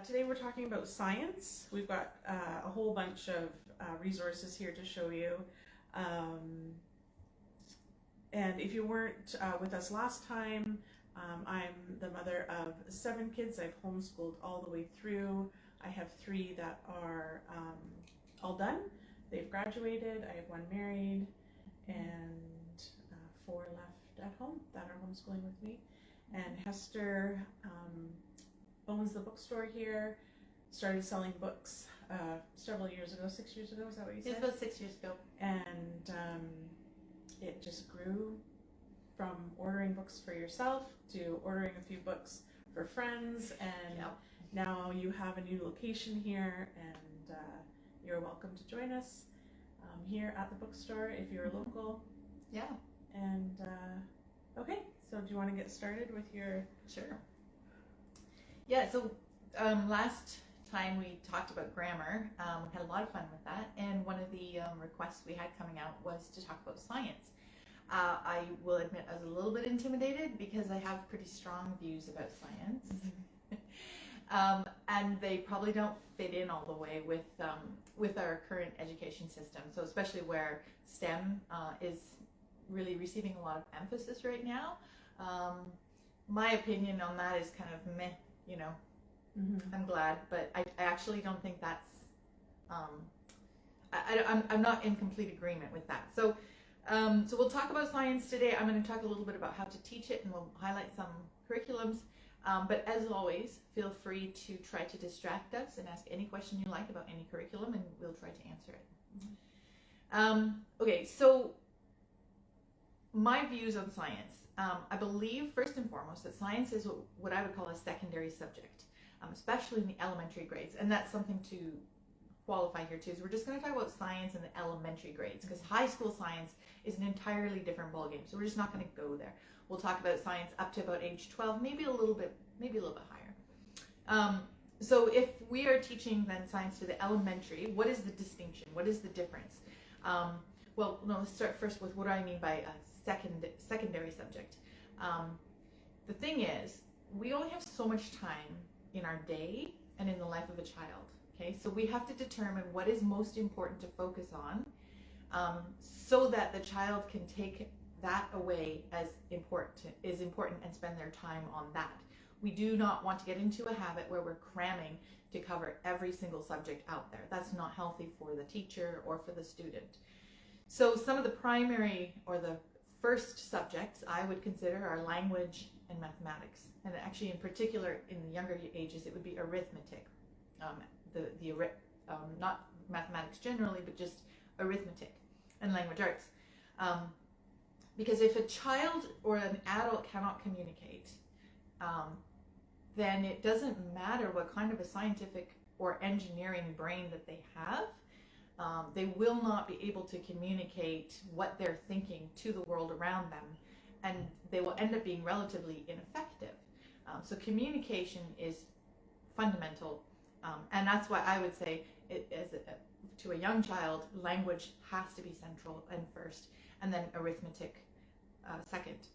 Today we're talking about science. We've got a whole bunch of resources here to show you. And if you weren't with us last time, I'm the mother of 7 kids. I've homeschooled all the way through. I have 3 that are all done. They've graduated. I have 1 married and 4 left at home that are homeschooling with me. And Hester owns the bookstore here, started selling books several years ago, 6 years ago, is that what you said? It's about 6 years ago. And it just grew from ordering books for yourself to ordering a few books for friends, and now you have a new location here, and you're welcome to join us here at the bookstore if you're local. Yeah. And okay, so do you want to get started with your... Sure. Yeah, so last time we talked about grammar. We had a lot of fun with that, and one of the requests we had coming out was to talk about science. I will admit I was a little bit intimidated because I have pretty strong views about science. And they probably don't fit in all the way with our current education system. So especially where STEM is really receiving a lot of emphasis right now. My opinion on that is kind of meh, you know. I'm glad, but I actually don't think that's, I'm not in complete agreement with that. So we'll talk about science today. I'm going to talk a little bit about how to teach it, and we'll highlight some curriculums. But as always, feel free to try to distract us and ask any question you like about any curriculum, and we'll try to answer it. Okay, so my views on science. I believe, first and foremost, that science is what I would call a secondary subject, especially in the elementary grades. And that's something to qualify here too, is we're just going to talk about science in the elementary grades, because high school science is an entirely different ballgame. So we're just not going to go there. We'll talk about science up to about age 12, maybe a little bit higher. So if we are teaching then science to the elementary, what is the distinction? What is the difference? Well, no, let's start first with what do I mean by a secondary subject. The thing is, we only have so much time in our day and in the life of a child. Okay, so we have to determine what is most important to focus on, so that the child can take that away as important and spend their time on that. We do not want to get into a habit where we're cramming to cover every single subject out there. That's not healthy for the teacher or for the student. So some of the primary or the first subjects I would consider are language and mathematics. And actually in particular in the younger ages it would be arithmetic. Not mathematics generally, but just arithmetic and language arts. Because if a child or an adult cannot communicate, then it doesn't matter what kind of a scientific or engineering brain that they have. They will not be able to communicate what they're thinking to the world around them, and they will end up being relatively ineffective. So communication is fundamental, and that's why I would say to a young child, language has to be central and first, and then arithmetic second.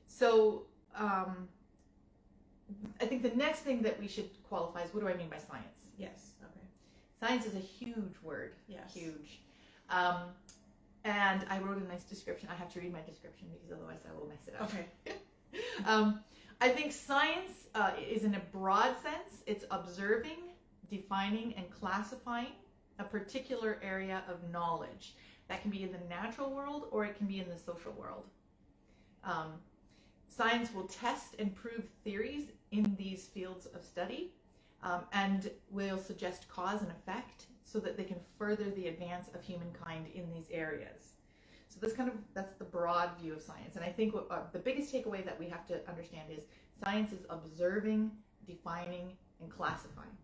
So I think the next thing that we should qualify is, what do I mean by science? Yes, okay. Science is a huge word. Yes. Huge. And I wrote a nice description. I have to read my description because otherwise I will mess it up. Okay. I think science is, in a broad sense, it's observing, defining, and classifying a particular area of knowledge. That can be in the natural world or it can be in the social world. Science will test and prove theories in these fields of study, and will suggest cause and effect so that they can further the advance of humankind in these areas. So that's the broad view of science. And I think the biggest takeaway that we have to understand is science is observing, defining, and classifying.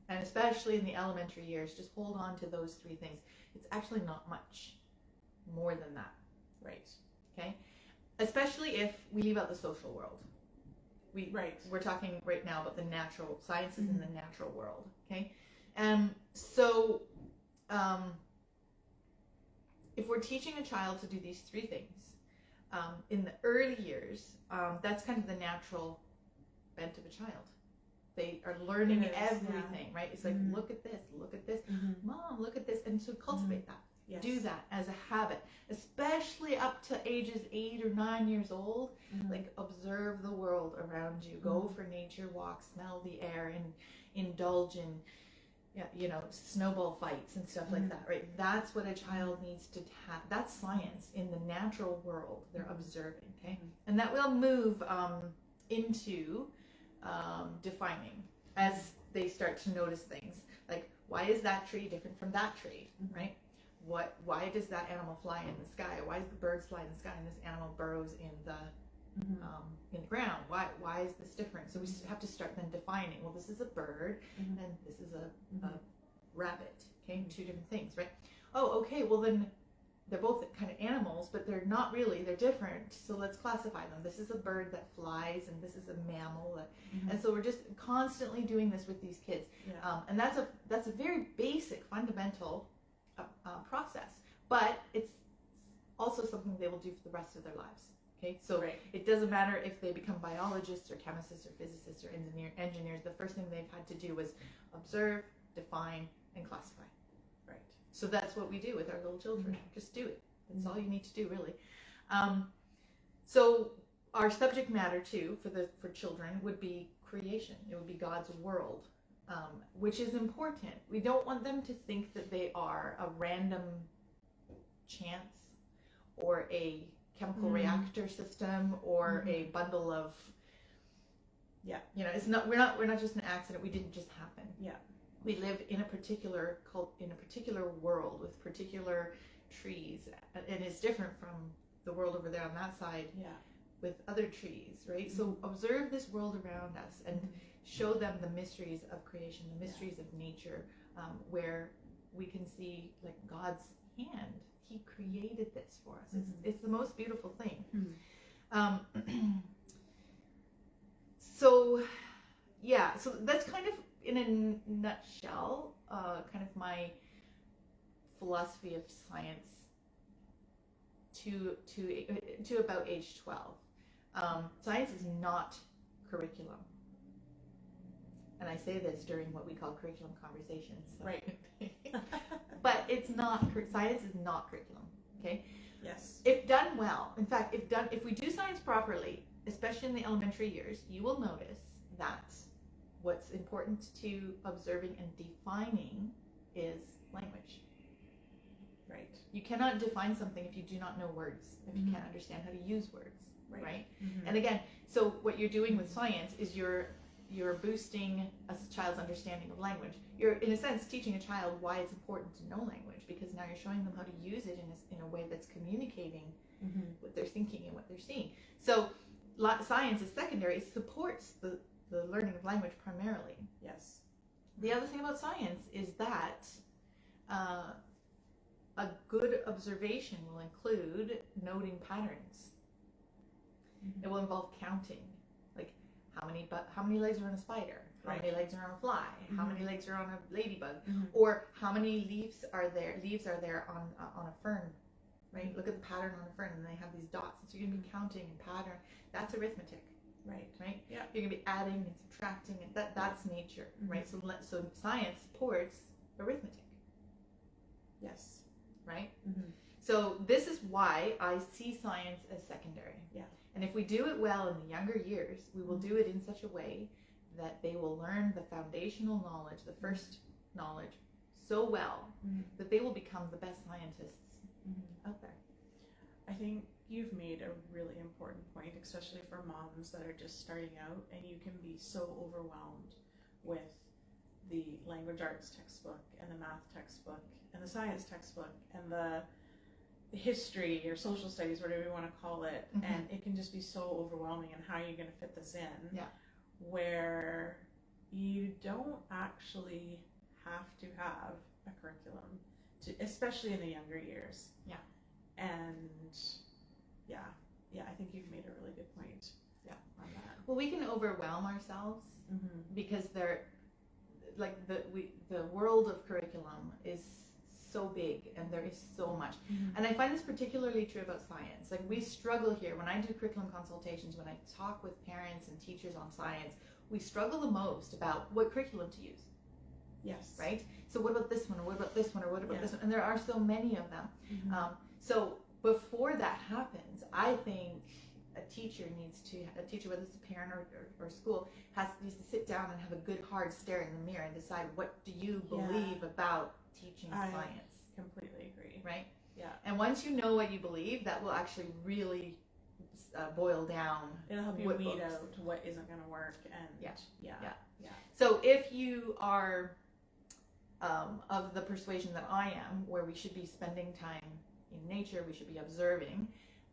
And especially in the elementary years, just hold on to those 3 things. It's actually not much more than that. Right. Okay? Especially if we leave out the social world. We're talking right now about the natural sciences in the natural world. Okay? So if we're teaching a child to do these 3 things in the early years, that's kind of the natural bent of a child. They are learning It is, everything, right? It's like, look at this, Mom, look at this. And so cultivate that. Yes. Do that as a habit, especially up to ages 8 or 9 years old. Like, observe the world around you. Go for nature walks, smell the air, and indulge in, you know, snowball fights and stuff like that, right? That's what a child needs to have. That's science in the natural world. They're observing, okay? And that will move into defining as they start to notice things. Like, why is that tree different from that tree, right? Why does that animal fly in the sky? Why does the bird fly in the sky and this animal burrows in the ground? Why is this different? So we have to start then defining. Well, this is a bird and this is a rabbit. Okay, two different things, right? Oh, okay. Well, then they're both kind of animals, but they're not really. They're different. So let's classify them. This is a bird that flies, and this is a mammal. And so we're just constantly doing this with these kids. And that's a very basic, fundamental process, but it's also something they will do for the rest of their lives. Okay, so it doesn't matter if they become biologists or chemists or physicists or engineers. The first thing they've had to do was observe, define, and classify. Right. So that's what we do with our little children. Just do it. That's all you need to do, really. So our subject matter too for children would be creation. It would be God's world. Which is important. We don't want them to think that they are a random chance or a chemical reactor system or a bundle of, you know, it's not. We're not just an accident. We didn't just happen. We live in a particular world with particular trees, and it's different from the world over there on that side. With other trees, right? So observe this world around us and show them the mysteries of creation, the mysteries of nature, where we can see like God's hand. He created this for us. It's the most beautiful thing. So that's kind of in a nutshell, kind of my philosophy of science to about age 12. Science is not curriculum. And I say this during what we call curriculum conversations. So. Right. But it's not, science is not curriculum, okay? Yes. If done well, in fact, if we do science properly, especially in the elementary years, you will notice that what's important to observing and defining is language. Right. You cannot define something if you do not know words, if you can't understand how to use words, right? And again, so what you're doing with science is you're boosting a child's understanding of language. You're, in a sense, teaching a child why it's important to know language, because now you're showing them how to use it in a way that's communicating what they're thinking and what they're seeing. So science is secondary. It supports the learning of language primarily. Yes. The other thing about science is that a good observation will include noting patterns. It will involve counting, like how many legs are on a spider, how many legs are on a fly, how many legs are on a ladybug, or how many leaves are there on a fern, right? Look at the pattern on a fern, and they have these dots. So you're going to be counting and pattern. That's arithmetic, right? Yeah. You're going to be adding and subtracting, and that's nature, right? So science supports arithmetic. Yes. Right? So this is why I see science as secondary. Yeah. And if we do it well in the younger years, we will do it in such a way that they will learn the foundational knowledge, the first knowledge, so well that they will become the best scientists out there. I think you've made a really important point, especially for moms that are just starting out, and you can be so overwhelmed with the language arts textbook and the math textbook and the science textbook and the history or social studies, whatever you want to call it, and it can just be so overwhelming, and how you're going to fit this in, where you don't actually have to have a curriculum, especially in the younger years. And I think you've made a really good point on that. Well, we can overwhelm ourselves because the world of curriculum is so big, and there is so much. And I find this particularly true about science. Like, we struggle here when I do curriculum consultations, when I talk with parents and teachers on science. we struggle the most about what curriculum to use, Yes. right? So what about this one, or what about this one, or what about Yeah. this one? And there are so many of them. Mhm. So before that happens, I think a teacher, whether it's a parent or school, needs to sit down and have a good hard stare in the mirror and decide, what do you believe about teaching science? Completely agree. Right? Yeah. And once you know what you believe, that will actually really boil down. It'll help you what weed books. out what isn't going to work. And Yeah. Yeah. So if you are of the persuasion that I am, where we should be spending time in nature, we should be observing,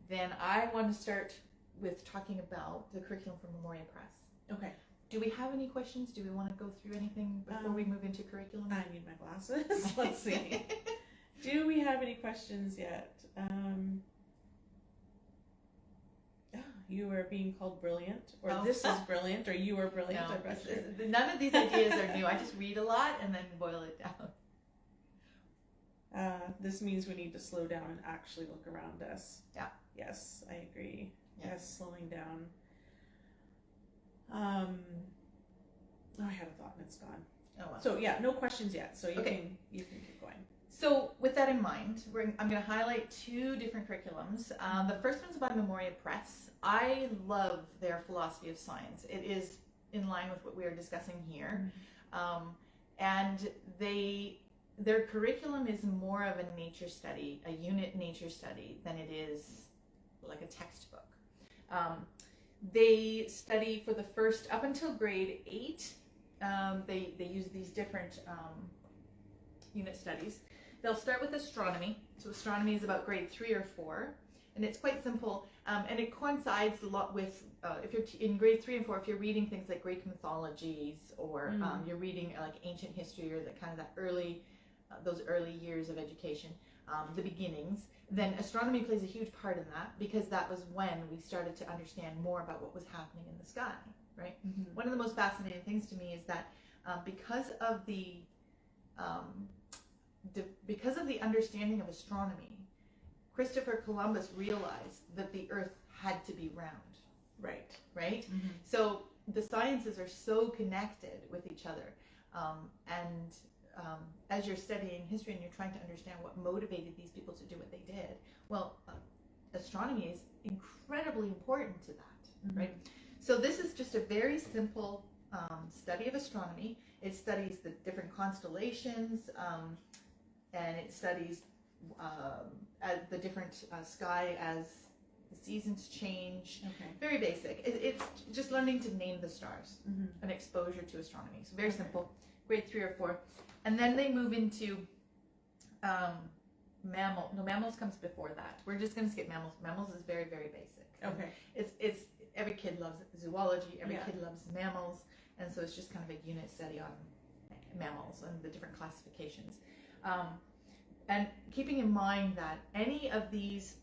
then I want to start with talking about the curriculum from Memoria Press. Okay. Do we have any questions? Do we want to go through anything before we move into curriculum? I need my glasses. Let's see. Do we have any questions yet? You are being called brilliant, or this is brilliant, or you are brilliant. No, none of these ideas are new. I just read a lot and then boil it down. This means we need to slow down and actually look around us. Yeah. Yes, I agree. Yeah. Yes, slowing down. I had a thought and it's gone. Oh well. So yeah, no questions yet. So you Okay. can keep going. So with that in mind, I'm going to highlight two different curriculums. The first one's by Memoria Press. I love their philosophy of science. It is in line with what we are discussing here. And their curriculum is more of a nature study, a unit nature study, than it is like a textbook. They study for the first, up until grade 8, they use these different unit studies. They'll start with astronomy. So astronomy is about grade 3 or 4, and it's quite simple. And it coincides a lot with, if you're in grade 3 and 4, if you're reading things like Greek mythologies, or you're reading like ancient history, or those early years of education, the beginnings, then astronomy plays a huge part in that, because that was when we started to understand more about what was happening in the sky, right? Mm-hmm. One of the most fascinating things to me is that because of the understanding of astronomy, Christopher Columbus realized that the Earth had to be round. Right. Right? Mm-hmm. So the sciences are so connected with each other. As you're studying history and you're trying to understand what motivated these people to do what they did, well, astronomy is incredibly important to that, right? So this is just a very simple study of astronomy. It studies the different constellations, and it studies the different sky as the seasons change. Okay. Very basic. It's just learning to name the stars, an exposure to astronomy. So very simple, grade 3 or 4. And then they move into mammals comes before that. We're just going to skip mammals. Mammals is very, very basic. Okay. It's every kid loves zoology. Every kid loves mammals, and so it's just kind of a unit study on mammals and the different classifications. And keeping in mind that any of these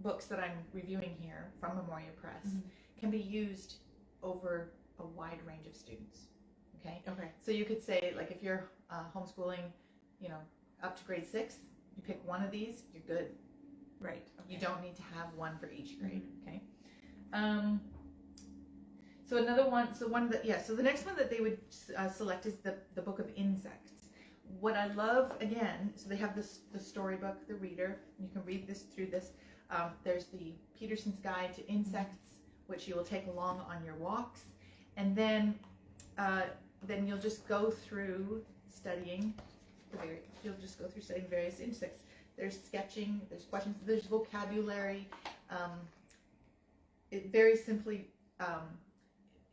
books that I'm reviewing here from Memoria Press can be used over a wide range of students. Okay. So you could say, like, if you're homeschooling, up to grade 6, you pick one of these, you're good. Right. Okay. You don't need to have one for each grade. Okay. So another one. So the next one that they would select is the Book of Insects. What I love, again, so they have the storybook, the reader. You can read through this. There's the Peterson's Guide to Insects, which you will take along on your walks, and then you'll just go through studying various insects. There's sketching, there's questions, there's vocabulary. It very simply,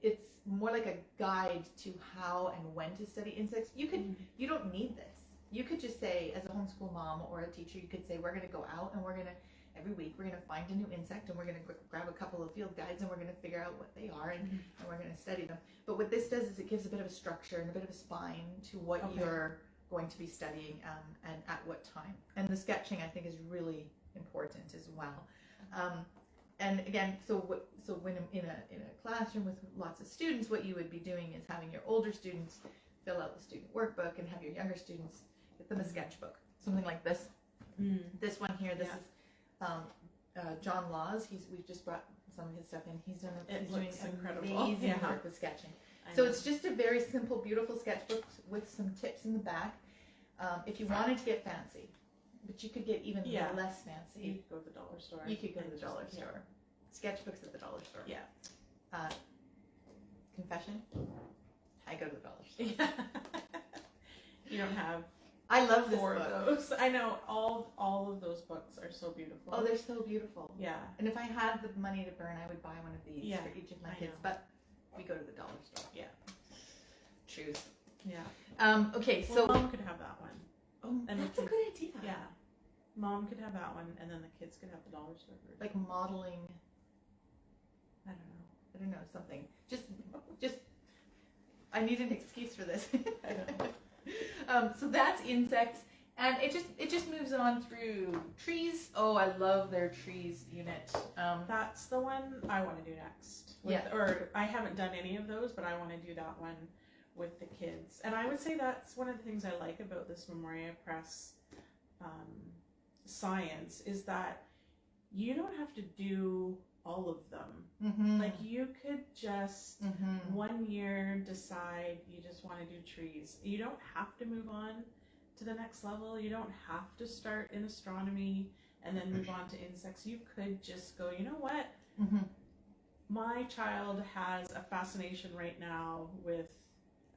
it's more like a guide to how and when to study insects. You don't need this. You could just say, as a homeschool mom or a teacher, you could say, we're going to go out and every week we're going to find a new insect, and we're going to grab a couple of field guides, and we're going to figure out what they are, and we're going to study them. But what this does is it gives a bit of a structure and a bit of a spine to what you're going to be studying, and at what time. And the sketching, I think, is really important as well. And again, so when in a classroom with lots of students, what you would be doing is having your older students fill out the student workbook, and have your younger students get them a sketchbook, something like this. This one here, this is John Laws. We've just brought some of his stuff in. He's doing incredible. amazing work with sketching. So it's just a very simple, beautiful sketchbook with some tips in the back. If you wanted to get fancy, but you could get even less fancy. You could go to the dollar store. You could go to the dollar store. Sketchbooks at the dollar store. Yeah. Confession? I go to the dollar store. You don't have. I love this four book. of those. I know all of those books are so beautiful. Oh, they're so beautiful. Yeah. And if I had the money to burn, I would buy one of these for each of my kids. But we go to the dollar store. Yeah. Choose. Yeah. Okay, well, so mom could have that one. Oh, and that's a good idea. Yeah. Mom could have that one, and then the kids could have the dollar store version. Like modeling. I don't know, something. Just. I need an excuse for this. I know. So that's insects, and it just moves on through trees. Oh, I love their trees unit. That's the one I want to do next. Or I haven't done any of those, but I want to do that one with the kids. And I would say that's one of the things I like about this Memoria Press science is that you don't have to do all of them. Mm-hmm. Like you could just 1 year decide you just want to do trees. You don't have to move on to the next level. You don't have to start in astronomy and then move on to insects. You could just go, you know what? My child has a fascination right now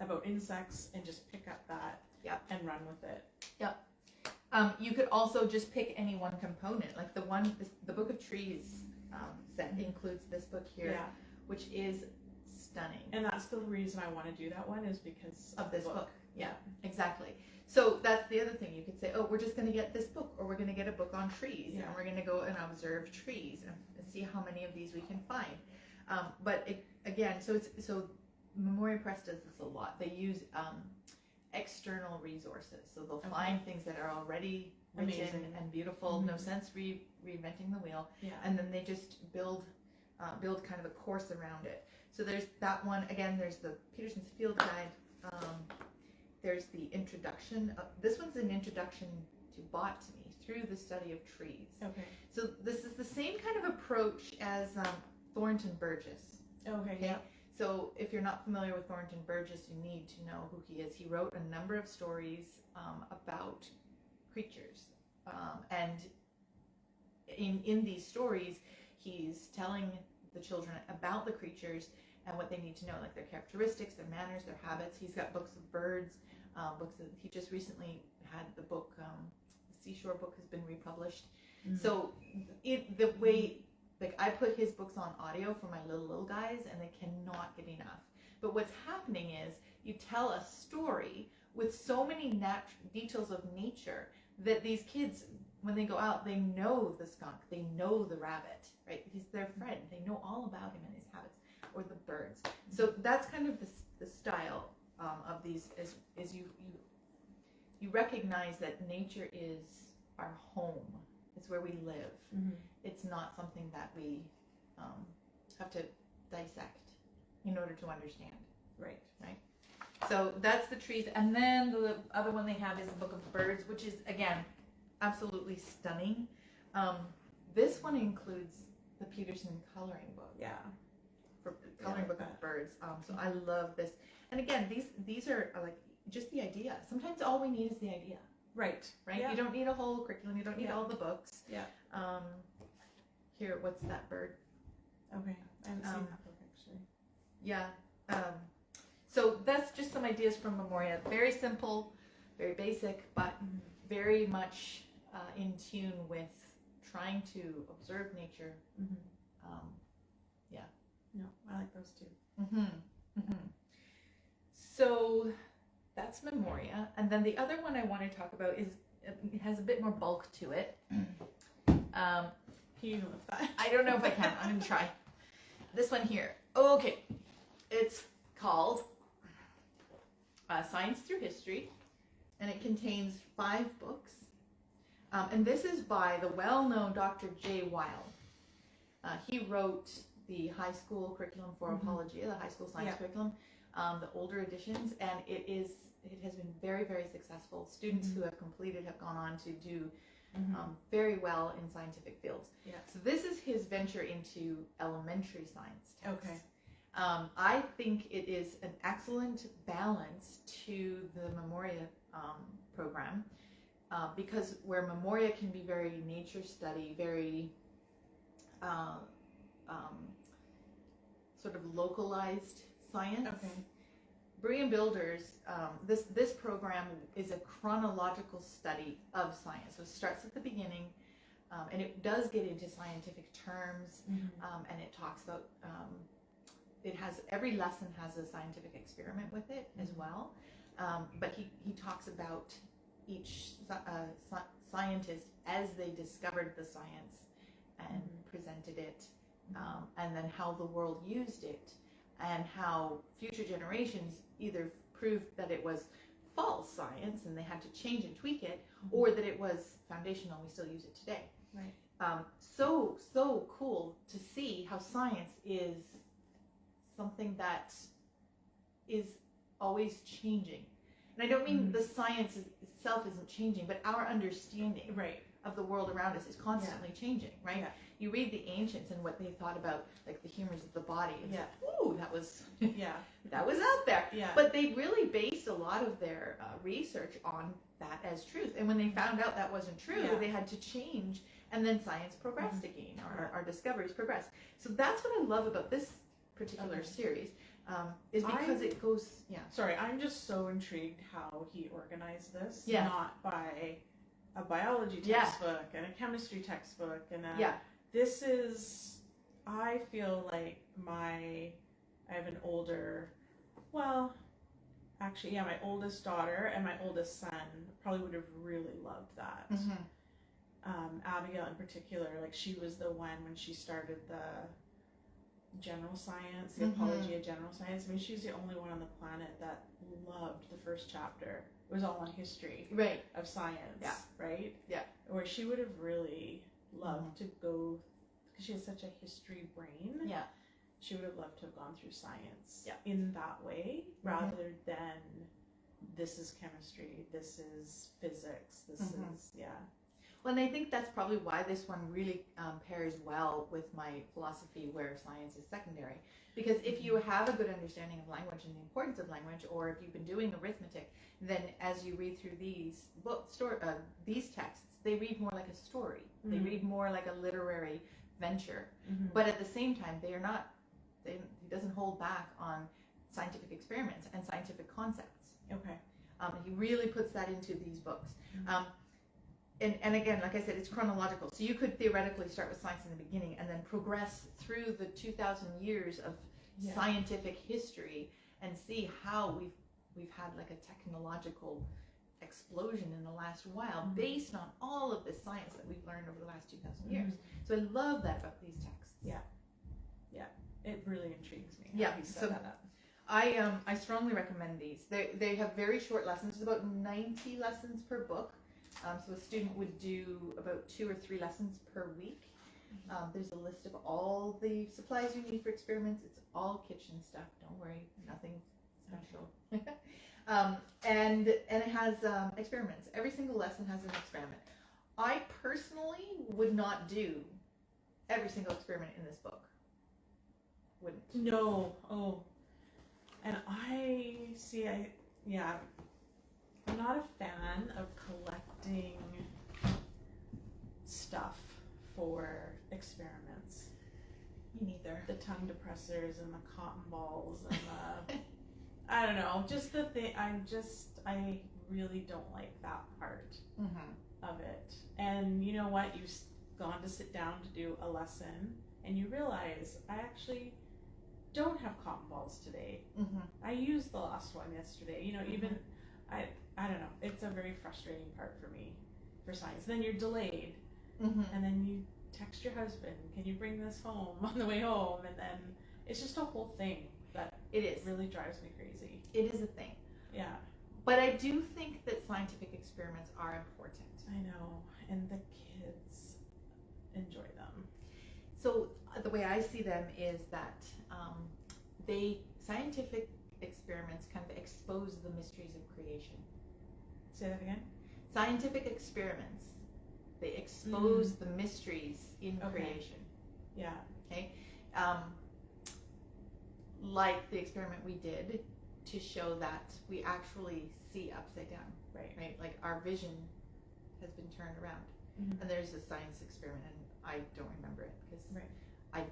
about insects, and just pick up that and run with it. Yep. You could also just pick any one component, like the Book of Trees set includes this book here, which is stunning. And that's the reason I want to do that one, is because of this book. Yeah, exactly. So that's the other thing. You could say, oh, we're just going to get this book, or we're going to get a book on trees, and we're going to go and observe trees and see how many of these we can find. But again, so Memoria Press does this a lot. They use external resources, so they'll find things that are already written and beautiful. No sense reinventing the wheel. And then they just build kind of a course around it. So there's that one. Again, there's the Peterson's Field Guide. There's the introduction. This one's an introduction to botany through the study of trees. Okay. So this is the same kind of approach as Thornton Burgess. Okay. Yeah. So if you're not familiar with Thornton Burgess, you need to know who he is. He wrote a number of stories about creatures, and in these stories, he's telling the children about the creatures and what they need to know, like their characteristics, their manners, their habits. He's got books of birds, he just recently had the book, the Seashore book has been republished. So the way, like I put his books on audio for my little guys, and they cannot get enough. But what's happening is you tell a story with so many details of nature that these kids, when they go out, they know the skunk, they know the rabbit, right? He's their friend. They know all about him and his habits, or the birds. So that's kind of the style of these. Is you recognize that nature is our home. It's where we live. It's not something that we have to dissect in order to understand. Right. So that's the trees. And then the other one they have is the Book of Birds, which is, again, absolutely stunning. This one includes the Peterson coloring book. Yeah. For coloring book of birds. So I love this. And again, these are like just the idea. Sometimes all we need is the idea. Right. Yeah. You don't need a whole curriculum. You don't need all the books. Yeah. Here, what's that bird? Okay. I haven't seen that book actually. Yeah. So that's just some ideas from Memoria. Very simple, very basic, but very much in tune with trying to observe nature. No, I like those too. So that's Memoria. And then the other one I want to talk about is, it has a bit more bulk to it. Can you lift that? I don't know if I can. I'm going to try. This one here. Okay. It's called Science Through History, and it contains 5 books. And this is by the well-known Dr. J. Weil. He wrote the high school curriculum for Apologia, the high school science curriculum, the older editions, and it has been very, very successful. Students who have completed have gone on to do very well in scientific fields. Yeah. So this is his venture into elementary science texts. Okay. I think it is an excellent balance to the Memoria program, because where Memoria can be very nature study, very sort of localized science. Okay. Berean Builders, this program is a chronological study of science. So it starts at the beginning, and it does get into scientific terms, and it talks about, every lesson has a scientific experiment with it as well. But he talks about each scientist as they discovered the science and presented it, and then how the world used it, and how future generations either proved that it was false science and they had to change and tweak it, or that it was foundational and we still use it today. Right. So cool to see how science is something that is always changing. And I don't mean the science itself isn't changing, but our understanding of the world around us is constantly changing, right? Yeah. You read the ancients and what they thought about, like, the humors of the body. It's like, ooh, that was that was out there. Yeah. But they really based a lot of their research on that as truth. And when they found out that wasn't true, they had to change. And then science progressed again, our discoveries progressed. So that's what I love about this particular series, is because it goes, Sorry, I'm just so intrigued how he organized this. Yeah. Not by a biology textbook and a chemistry textbook and this is, I feel like I have an older, my oldest daughter and my oldest son probably would have really loved that. Abigail in particular, like, she was the one when she started the general science, the apology of general science. I mean, she's the only one on the planet that loved the first chapter. It was all on history of science, right? Yeah. Where she would have really loved to go, because she has such a history brain. Yeah. She would have loved to have gone through science in that way, rather than this is chemistry, this is physics, this is, Well, and I think that's probably why this one really pairs well with my philosophy where science is secondary. Because if you have a good understanding of language and the importance of language, or if you've been doing arithmetic, then as you read through these these texts, they read more like a story. They read more like a literary venture. But at the same time, he doesn't hold back on scientific experiments and scientific concepts. Okay. He really puts that into these books. And again, like I said, it's chronological. So you could theoretically start with science in the beginning and then progress through the 2,000 years of scientific history and see how we've had like a technological explosion in the last while based on all of the science that we've learned over the last 2,000 years. So I love that about these texts. Yeah. It really intrigues me. Yeah. You set So that up. I strongly recommend these. They have very short lessons. It's about 90 lessons per book. So a student would do about 2 or 3 lessons per week. There's a list of all the supplies you need for experiments. It's all kitchen stuff. Don't worry, nothing special. And it has experiments. Every single lesson has an experiment. I personally would not do every single experiment in this book. Wouldn't. No. Oh. And I'm not a fan of collecting stuff for experiments. Me neither. The tongue depressors and the cotton balls and the, I don't know, just the thing, I really don't like that part of it. And you know what, you've gone to sit down to do a lesson and you realize, I actually don't have cotton balls today. I used the last one yesterday. You know, even, I don't know, it's a very frustrating part for me, for science. Then you're delayed, and then you text your husband, can you bring this home on the way home? And then it's just a whole thing that really drives me crazy. It is a thing. Yeah. But I do think that scientific experiments are important. I know, and the kids enjoy them. So the way I see them is that scientific experiments kind of expose the mysteries of creation. Say that again? Scientific experiments, They expose the mysteries in creation. Yeah. Okay. Like the experiment we did to show that we actually see upside down. Right. Like our vision has been turned around. Mm-hmm. And there's a science experiment, and I don't remember it because Right.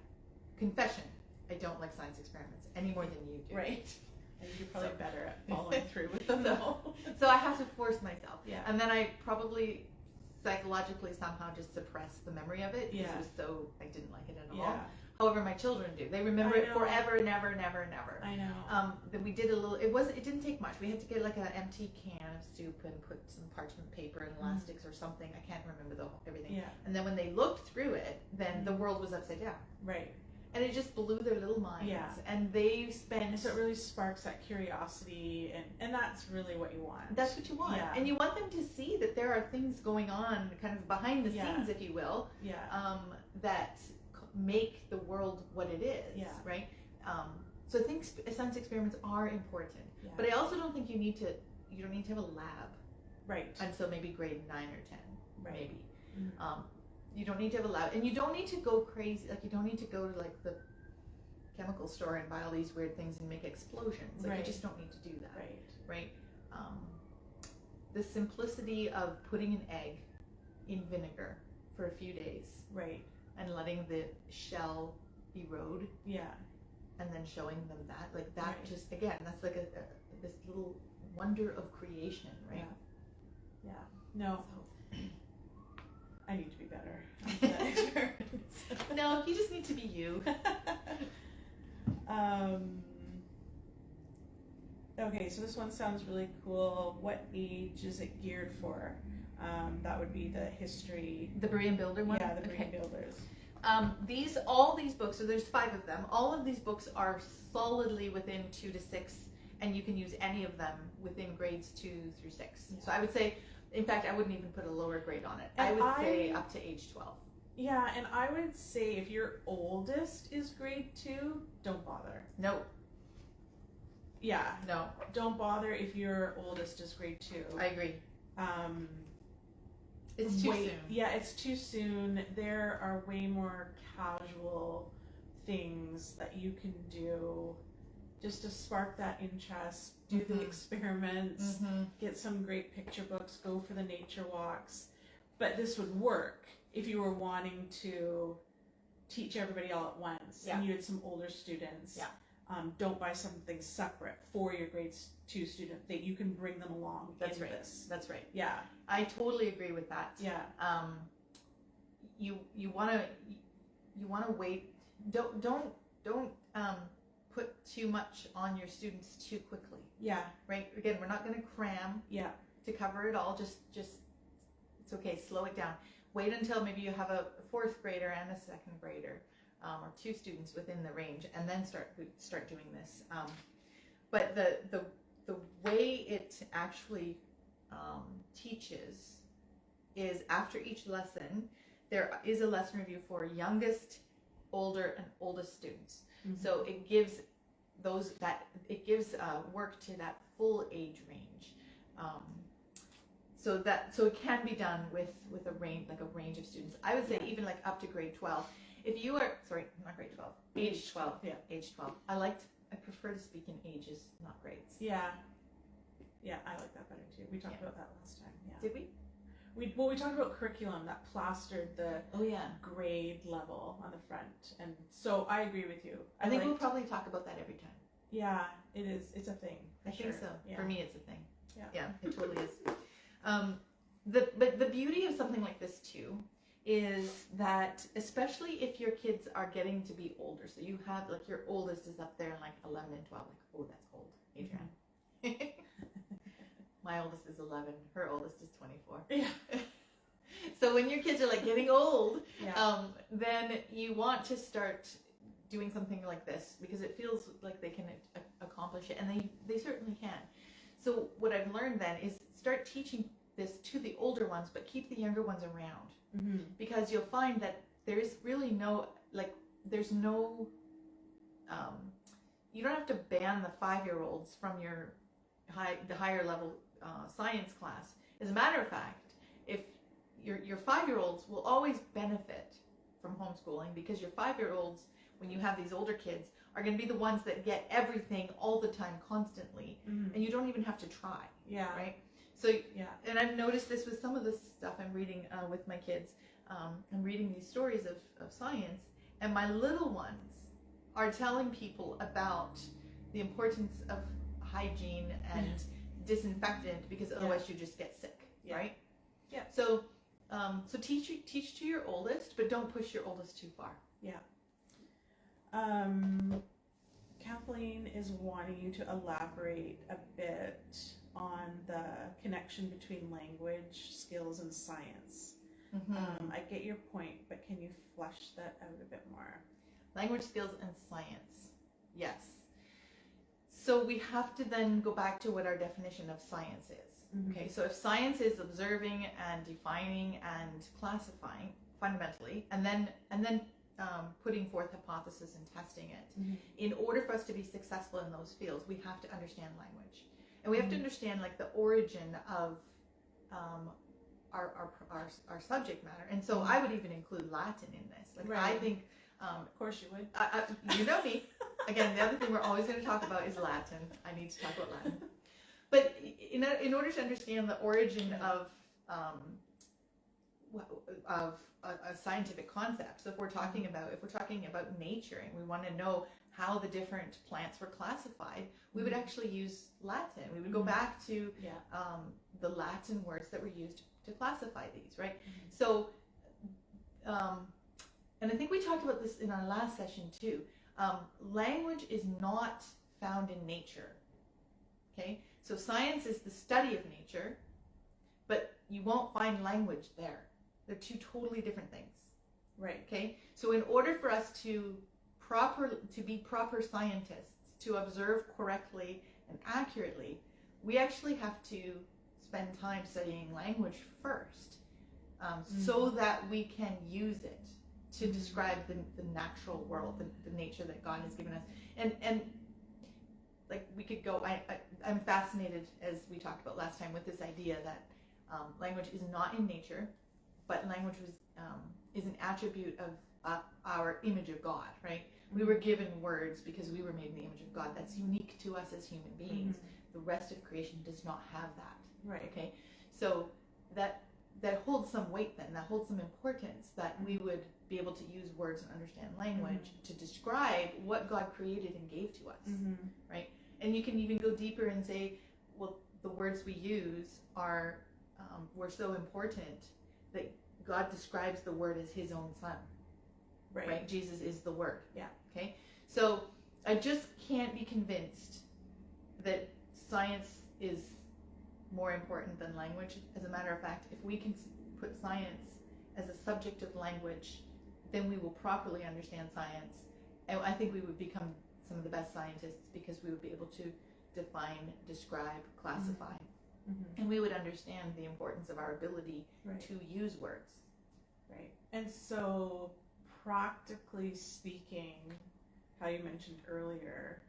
confession, I don't like science experiments any more than you do. Right. I think you're probably better at following through with them though. So I have to force myself. Yeah. And then I probably psychologically somehow just suppress the memory of it because it was so, I didn't like it at all. Yeah. However, my children do. They remember it forever, never, never, never. I know. Then we did a little, it didn't take much. We had to get like an empty can of soup and put some parchment paper and elastics or something. I can't remember everything. Yeah. And then when they looked through it, then the world was upside down. Right. And it just blew their little minds. Yeah. And they spent... So it really sparks that curiosity, and that's really what you want. That's what you want. Yeah. And you want them to see that there are things going on kind of behind the scenes, if you will, that make the world what it is, right? So I think science experiments are important. Yeah. But I also don't think you don't need to have a lab. Right. Until maybe grade 9 or 10, maybe. Mm-hmm. You don't need to have a lab, and you don't need to go crazy. Like you don't need to go to like the chemical store and buy all these weird things and make explosions. Like you just don't need to do that. Right. The simplicity of putting an egg in vinegar for a few days. Right. And letting the shell erode. Yeah. And then showing them that, like that, just again, that's like this little wonder of creation, right? Yeah. No. I need to be better. No, you just need to be you. Okay, so this one sounds really cool. What age is it geared for? That would be the history. The Berean Builder one? Yeah, the Berean Builders. All these books, so there's 5 of them, all of these books are solidly within 2 to 6, and you can use any of them within grades 2 through 6. Yeah. So I would say, in fact, I wouldn't even put a lower grade on it. And I would say up to age 12. Yeah, and I would say if your oldest is grade 2, don't bother. No. Yeah. No. Don't bother if your oldest is grade 2. I agree. It's too soon. Yeah, it's too soon. There are way more casual things that you can do just to spark that interest. Do the experiments, get some great picture books, go for the nature walks. But this would work if you were wanting to teach everybody all at once and you had some older students. Yeah. Don't buy something separate for your grade 2 student. That you can bring them along. That's in right. This. That's right. Yeah. I totally agree with that. Yeah. You want to wait. Don't put too much on your students too quickly. Yeah. Right. Again, we're not going to cram. Yeah. To cover it all, just it's okay. Slow it down. Wait until maybe you have a 4th grader and a 2nd grader. Or 2 students within the range, and then start doing this. But the way it actually teaches is after each lesson, there is a lesson review for youngest, older, and oldest students. So it gives work to that full age range. So it can be done with a range of students. I would say even like up to grade 12. If you are, sorry, not grade 12, age 12. Yeah. Age 12. I prefer to speak in ages, not grades. Yeah. Yeah, I like that better too. We talked about that last time. Yeah. Did we? We talked about curriculum that plastered the grade level on the front. And so I agree with you. I think we'll probably talk about that every time. Yeah, it is. It's a thing. I think so. Yeah. For me, it's a thing. Yeah. Yeah, it totally is. But the beauty of something like this too is that, especially if your kids are getting to be older, so you have like your oldest is up there in like 11 and 12, like, oh, that's old, Adrienne. My oldest is 11, her oldest is 24. Yeah. So when your kids are like getting old, then you want to start doing something like this because it feels like they can accomplish it, and they certainly can. So what I've learned then is start teaching this to the older ones, but keep the younger ones around. Because you'll find that there's really you don't have to ban the 5-year-olds from the higher level science class. As a matter of fact, if your 5-year-olds will always benefit from homeschooling, because your 5-year-olds, when you have these older kids, are going to be the ones that get everything all the time, constantly, and you don't even have to try. Yeah. Right. So and I've noticed this with some of the stuff I'm reading with my kids. I'm reading these stories of science, and my little ones are telling people about the importance of hygiene and disinfectant, because otherwise you just get sick, right? Yeah. So, so teach to your oldest, but don't push your oldest too far. Yeah. Kathleen is wanting you to elaborate a bit on the connection between language skills and science. I get your point, but can you flesh that out a bit more? Language skills and science. Yes. So we have to then go back to what our definition of science is. Okay, so if science is observing and defining and classifying fundamentally, and then putting forth hypothesis and testing it, in order for us to be successful in those fields, we have to understand language, and we have to understand like the origin of our subject matter. And so I would even include Latin in this. Like I think, of course you would. You know me. Again, the other thing we're always going to talk about is Latin. I need to talk about Latin. But in order to understand the origin of a scientific concept, so if we're talking about nature, and we want to know how the different plants were classified, we would actually use Latin. We would go back to the Latin words that were used to classify these, right? So, and I think we talked about this in our last session too. Language is not found in nature. Okay, so science is the study of nature, but you won't find language there. They're two totally different things. Right. Okay, so in order for us to be proper scientists, to observe correctly and accurately, we actually have to spend time studying language first, so that we can use it to describe the natural world, the nature that God has given us. And like we could go, I'm fascinated, as we talked about last time, with this idea that language is not in nature, but language is an attribute of our image of God, right? We were given words because we were made in the image of God. That's unique to us as human beings. The rest of creation does not have that. Right. Okay. So that holds some weight then. That holds some importance, that we would be able to use words and understand language to describe what God created and gave to us. Right. And you can even go deeper and say, well, the words we use were so important that God describes the Word as His own Son. Right. Jesus is the Word. Yeah. Okay. So I just can't be convinced that science is more important than language. As a matter of fact, if we can put science as a subject of language, then we will properly understand science. And I think we would become some of the best scientists, because we would be able to define, describe, classify. And we would understand the importance of our ability to use words. Right. And so, practically speaking, how you mentioned earlier,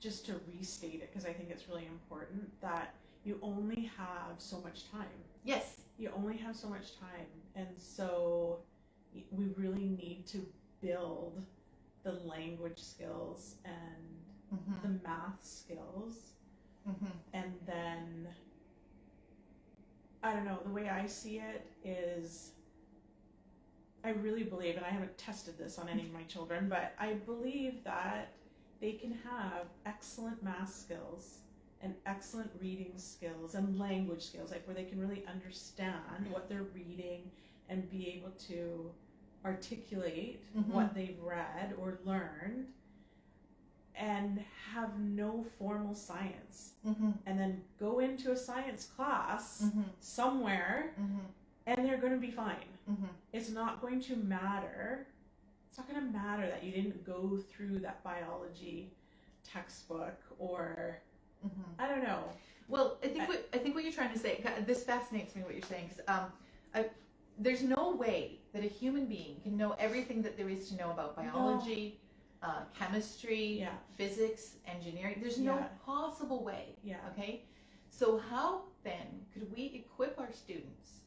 just to restate it, because I think it's really important, that you only have so much time. Yes. You only have so much time. And so we really need to build the language skills and the math skills. And then, I don't know, the way I see it is, I really believe, and I haven't tested this on any of my children, but I believe that they can have excellent math skills and excellent reading skills and language skills, like where they can really understand what they're reading and be able to articulate what they've read or learned, and have no formal science, and then go into a science class somewhere, and they're going to be fine. It's not going to matter. It's not going to matter that you didn't go through that biology textbook, or I don't know. Well, I think what you're trying to say, this fascinates me what you're saying, because there's no way that a human being can know everything that there is to know about biology, chemistry, physics, engineering. There's no possible way. Okay, so how then could we equip our students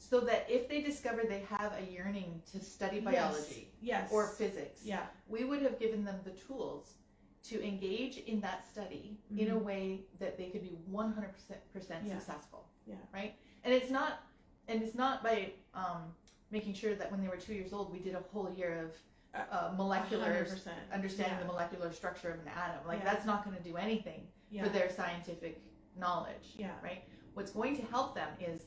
so that if they discover they have a yearning to study biology Yes. or physics, Yeah. we would have given them the tools to engage in that study in a way that they could be 100% successful. Yeah. Right? And it's not by making sure that when they were 2 years old, we did a whole year of molecular 100%. understanding the molecular structure of an atom. Like Yeah. that's not going to do anything for their scientific knowledge. Yeah. Right? What's going to help them is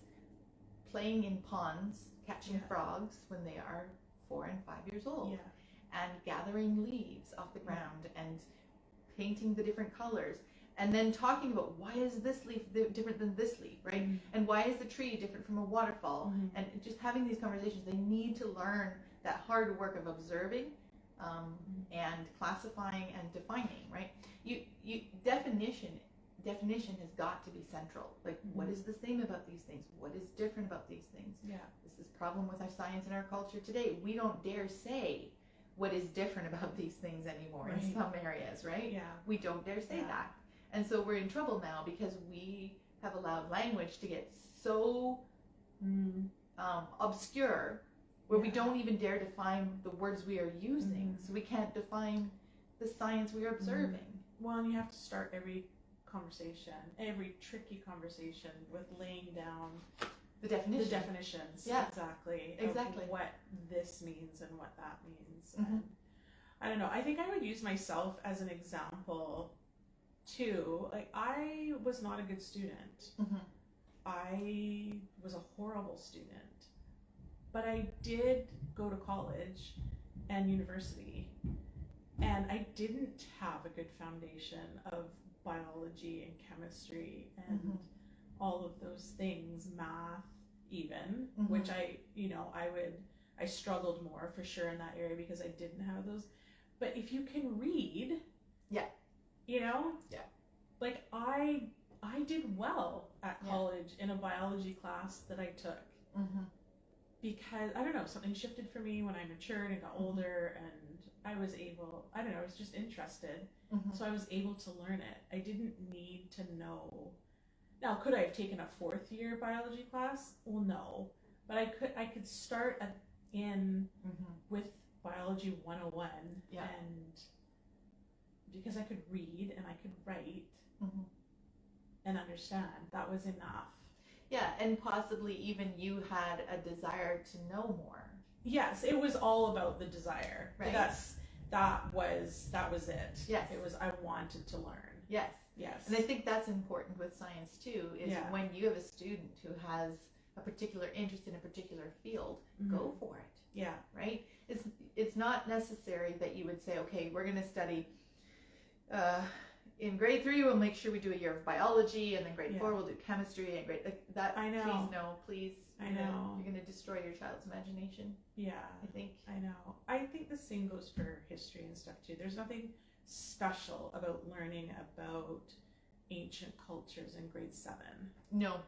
playing in ponds, catching frogs when they are 4 and 5 years old, and gathering leaves off the ground and painting the different colors, and then talking about why is this leaf different than this leaf, right? And why is the tree different from a waterfall? And just having these conversations, they need to learn that hard work of observing and classifying and defining, right? Definition has got to be central. Like, what is the same about these things? What is different about these things? Yeah. This is the problem with our science and our culture today. We don't dare say what is different about these things anymore in some areas, right? Yeah. We don't dare say that. And so we're in trouble now because we have allowed language to get so obscure where we don't even dare define the words we are using. So we can't define the science we are observing. Well, and you have to start every conversation, every tricky conversation, with laying down the definitions. Yeah. Exactly. Exactly. Of what this means and what that means. And I don't know. I think I would use myself as an example too. Like, I was not a good student. I was a horrible student. But I did go to college and university, and I didn't have a good foundation of biology and chemistry and all of those things, math even, which I struggled more for sure in that area because I didn't have those. But if you can read, like I did well at college in a biology class that I took because, I don't know, something shifted for me when I matured and got older, and I was just interested. So I was able to learn it. I didn't need to know. Now, could I have taken a 4th year biology class? Well, no. But I could start with biology 101, and because I could read and I could write and understand, that was enough. Yeah, and possibly even you had a desire to know more. Yes, it was all about the desire. Right. That was it. Yes. It was, I wanted to learn. Yes. Yes. And I think that's important with science too, is when you have a student who has a particular interest in a particular field, go for it. Yeah. Right? It's not necessary that you would say, okay, we're going to study in grade 3 we'll make sure we do a year of biology, and then grade 4 we'll do chemistry, and that. I know. Please. I know. You're going to destroy your child's imagination. Yeah. I think. I know. I think the same goes for history and stuff too. There's nothing special about learning about ancient cultures in grade 7. No.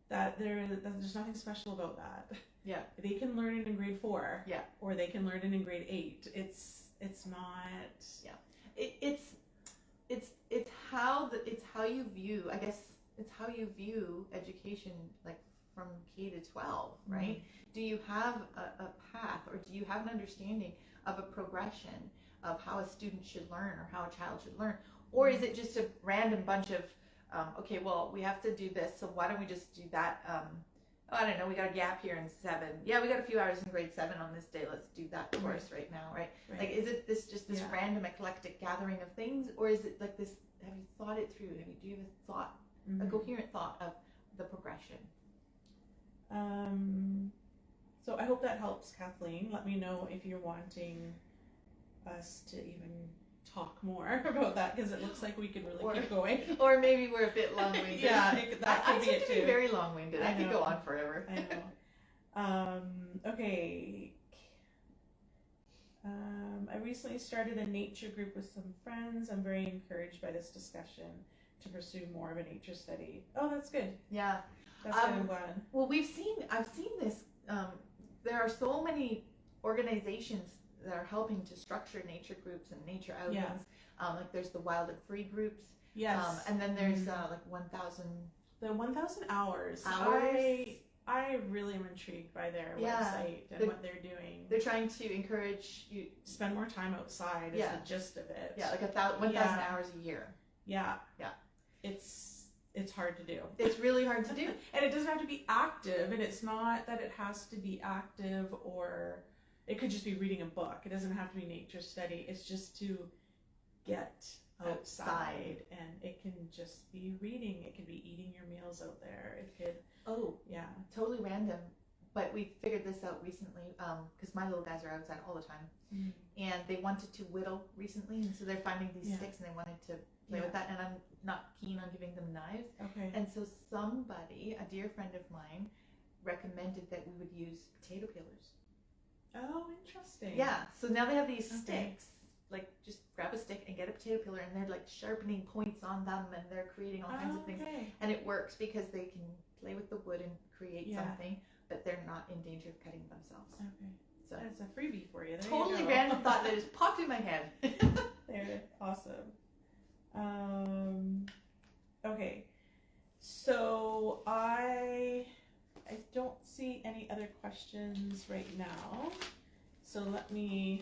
There's nothing special about that. Yeah. They can learn it in grade 4. Yeah. Or they can learn it in grade 8. It's not. Yeah. It's how you view, I guess it's how you view education, like from K to 12, right? Do you have a path, or do you have an understanding of a progression of how a student should learn or how a child should learn? Or is it just a random bunch of, okay, well, we have to do this, so why don't we just do that? I don't know, we got a gap here in 7. Yeah, we got a few hours in grade 7 on this day. Let's do that course right now, right? Like, is it this random eclectic gathering of things, or is it like this? Have you thought it through? Do you have a thought, a coherent thought of the progression? So I hope that helps, Kathleen. Let me know if you're wanting us to even talk more about that, because it looks like we could really keep going. Or maybe we're a bit long-winded. Yeah, that could be it too. Very long-winded. I could go on forever. I know. Okay. I recently started a nature group with some friends. I'm very encouraged by this discussion to pursue more of a nature study. Oh, that's good. Yeah. That's good. I'm glad. Well, I've seen this. There are so many organizations that are helping to structure nature groups and nature outings. Like there's the Wild and Free groups. Yes. And then there's like 1,000. The 1,000 hours. I really am intrigued by their Yeah. website and what they're doing. They're trying to encourage you Spend more time outside is the gist of it. Yeah, like 1,000 hours a year. Yeah. Yeah. It's hard to do. It's really hard to do. And it doesn't have to be active, and it's not that it has to be active, or it could just be reading a book. It doesn't have to be nature study. It's just to get outside, and it can just be reading. It could be eating your meals out there. It could, totally random. But we figured this out recently because my little guys are outside all the time, and they wanted to whittle recently, and so they're finding these sticks and they wanted to play with that, and I'm not keen on giving them knives. Okay. And so somebody, a dear friend of mine, recommended that we would use potato peelers. Oh, interesting. Yeah, so now they have these sticks, like just grab a stick and get a potato peeler, and they're like sharpening points on them, and they're creating all kinds of things. And it works because they can play with the wood and create something, but they're not in danger of cutting themselves. Okay. So that's a freebie for you. There totally you go. random thought that just popped in my head. There, awesome. Okay, so I don't see any other questions right now. So let me.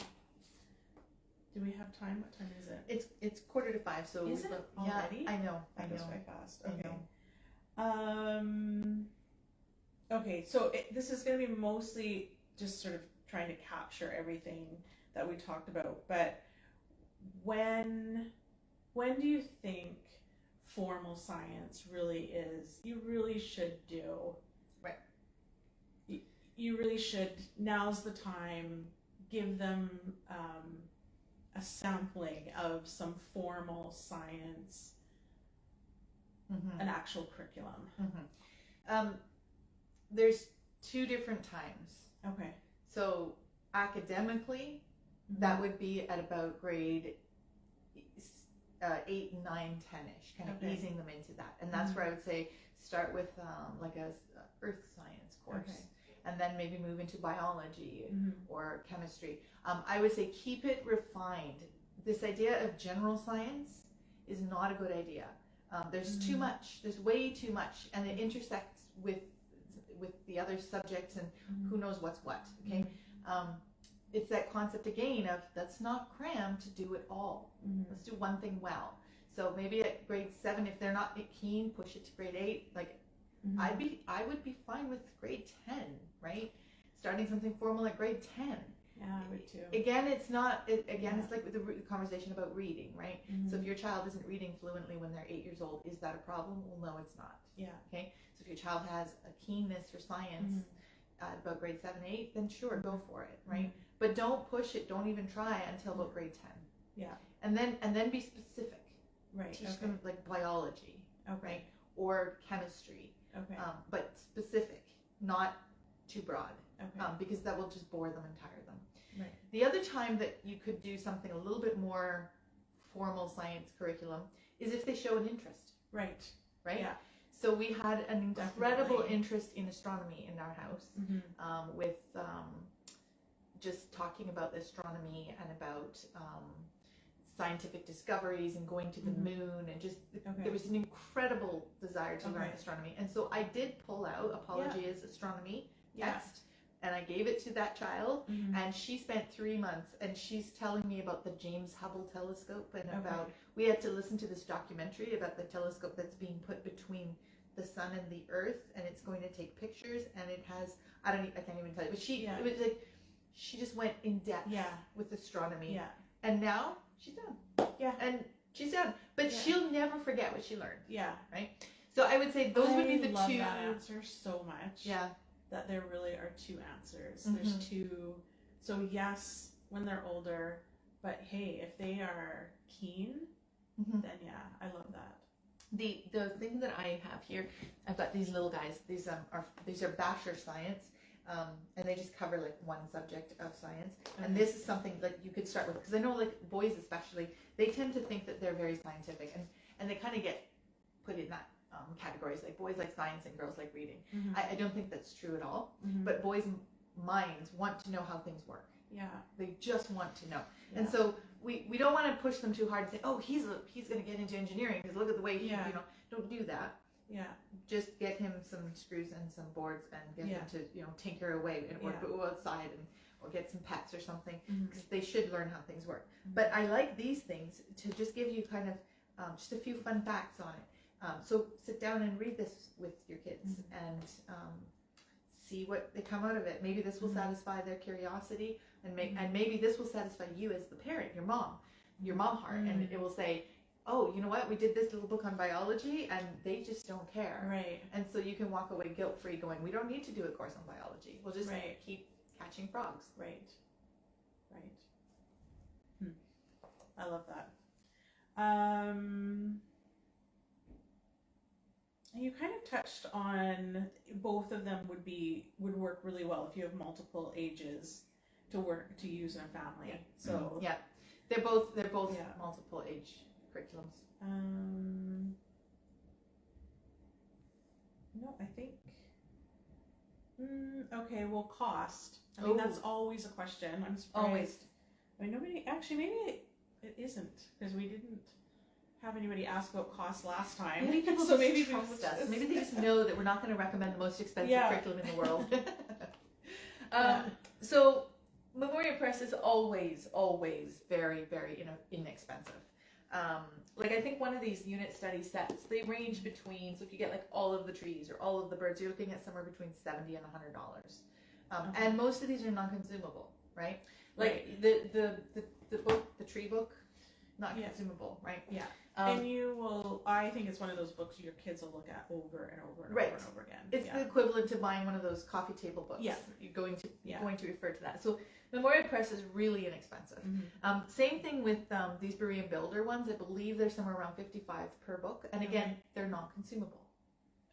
Do we have time? What time is it? It's 4:45. So is it already? Yeah, I know. That goes by fast. Okay. I know. Okay, so this is going to be mostly just sort of trying to capture everything that we talked about. But when do you think formal science really is? You really should do. Right. You really should. Now's the time. Give them a sampling of some formal science, an actual curriculum. There's two different times. Okay. So academically, that would be at about grade 8, 9, 10-ish, kind of easing them into that. And that's where I would say start with like a earth science course, and then maybe move into biology or chemistry. I would say keep it refined. This idea of general science is not a good idea. There's too much. There's way too much, and it intersects with the other subjects, and who knows what's what. Okay. It's that concept again of let's not cram to do it all. Let's do one thing well. So maybe at grade 7, if they're not keen, push it to grade 8. Like I would be fine with grade 10, right? Starting something formal at grade 10. Yeah, I would too. Again, it's not. It's like with the conversation about reading, right? So if your child isn't reading fluently when they're 8 years old, is that a problem? Well, no, it's not. Yeah. Okay. So if your child has a keenness for science at about grade 7, 8, then sure, go for it, right? But don't push it. Don't even try until about grade 10. Yeah. And then be specific. Right. Teach them like biology, right? Or chemistry. Okay. But specific, not too broad. Okay. Because that will just bore them and tire them. Right. The other time that you could do something a little bit more formal science curriculum is if they show an interest. Right. Right? Yeah. So we had an incredible interest in astronomy in our house, with just talking about astronomy and about scientific discoveries and going to the moon, and just there was an incredible desire to learn astronomy. And so I did pull out Apology as Astronomy text, and I gave it to that child, and she spent 3 months, and she's telling me about the James Hubble telescope, and about, we had to listen to this documentary about the telescope that's being put between the sun and the earth, and it's going to take pictures, and it has, I can't even tell you, but it was like, she just went in depth with astronomy. Yeah. And now she's done. Yeah. And she's done. But she'll never forget what she learned. Yeah. Right? So I would say those would be the love two. That answer so much. Yeah. That there really are two answers. There's two. So yes, when they're older, but hey, if they are keen, then yeah, I love that. The thing that I have here, I've got these little guys. These are Bachelor Science. And they just cover like one subject of science. And this is something that you could start with, because I know like boys especially, they tend to think that they're very scientific, and they kind of get put in that categories, like boys like science and girls like reading. I don't think that's true at all, but boys' minds want to know how things work. Yeah, they just want to know. And so we don't want to push them too hard and say, oh, he's going to get into engineering because look at the way he, don't do that. Yeah. just get him some screws and some boards and get him to, tinker away or go outside or get some pets or something, because they should learn how things work. But I like these things to just give you kind of just a few fun facts on it. So sit down and read this with your kids and see what they come out of it. Maybe this will satisfy their curiosity, and maybe this will satisfy you as the parent, your mom heart, and it will say, oh, you know what? We did this little book on biology, and they just don't care. Right. And so you can walk away guilt-free, going, we don't need to do a course on biology. We'll just keep catching frogs. Right. I love that. You kind of touched on both of them would work really well if you have multiple ages to use in a family. Yeah. So they're both multiple age curriculums. No, I think. Okay, well, cost. I mean, that's always a question. I'm surprised. Always. I mean, maybe it isn't, because we didn't have anybody ask about cost last time. Maybe people so just maybe trust us. Maybe they just know that we're not going to recommend the most expensive curriculum in the world. So Memoria Press is always very, very inexpensive. Like I think one of these unit study sets, they range between, so if you get like all of the trees or all of the birds, you're looking at somewhere between $70 and $100. And most of these are non-consumable, right? Like the book, the tree book, not consumable, right? Yeah. And I think it's one of those books your kids will look at over and over and over and over again. It's the equivalent to buying one of those coffee table books. Yeah. You're going to refer to that. So Memoria Press is really inexpensive. Same thing with these Berean Builder ones. I believe they're somewhere around $55 per book. And again, they're non-consumable.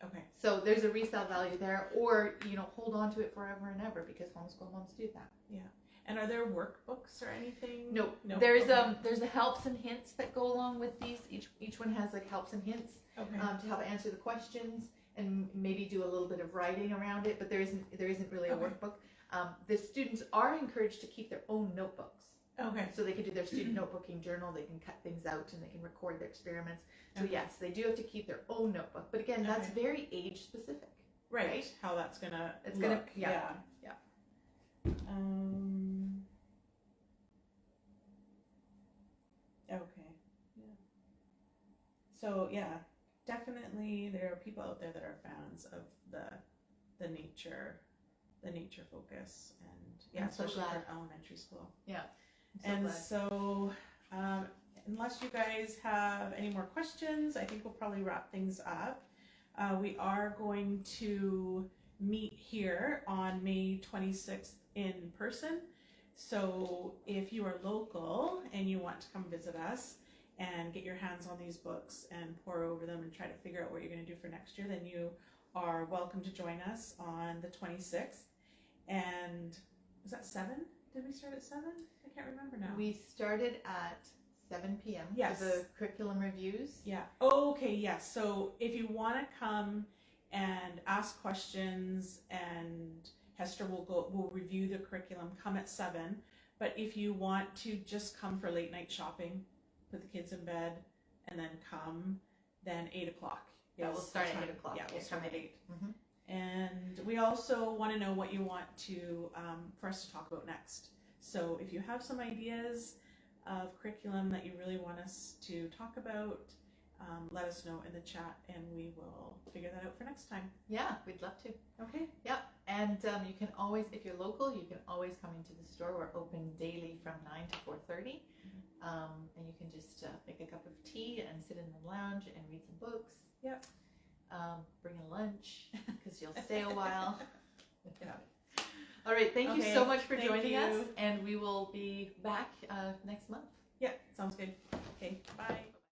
Okay. So there's a resale value there, or, hold on to it forever and ever, because homeschool moms do that. Yeah. And are there workbooks or anything? No. There's the helps and hints that go along with these. Each one has like helps and hints to help answer the questions and maybe do a little bit of writing around it, but there isn't really a workbook. The students are encouraged to keep their own notebooks. Okay. So they can do their student notebooking journal, they can cut things out, and they can record their experiments. So yes, they do have to keep their own notebook. But again, that's very age specific. Right. How that's gonna look. Yeah. Okay. Yeah. So definitely there are people out there that are fans of the nature focus, and especially for elementary school. Yeah. So unless you guys have any more questions, I think we'll probably wrap things up. We are going to meet here on May 26th in person. So if you are local and you want to come visit us and get your hands on these books and pore over them and try to figure out what you're going to do for next year, then you are welcome to join us on the 26th. And was that 7? Did we start at 7? I can't remember now. We started at 7 p.m. Yes. for the curriculum reviews. Yeah. Oh, okay, yes. So if you want to come and ask questions, and Hester will review the curriculum, come at 7. But if you want to just come for late night shopping, put the kids in bed, and then come, then 8 o'clock. Yeah, we'll start at 8 o'clock. Yeah, we'll start at 8. Mm-hmm. And we also want to know what you want to for us to talk about next. So if you have some ideas of curriculum that you really want us to talk about, let us know in the chat, and we will figure that out for next time. Yeah, we'd love to. Okay. Yeah, and you can always, if you're local, you can always come into the store. We're open daily from 9 to 4:30, and you can just make a cup of tea and sit in the lounge and read some books. Yep. Bring a lunch because you'll stay a while. Yeah. All right, thank you so much for joining us, and we will be back next month. Yeah, sounds good. Okay, bye.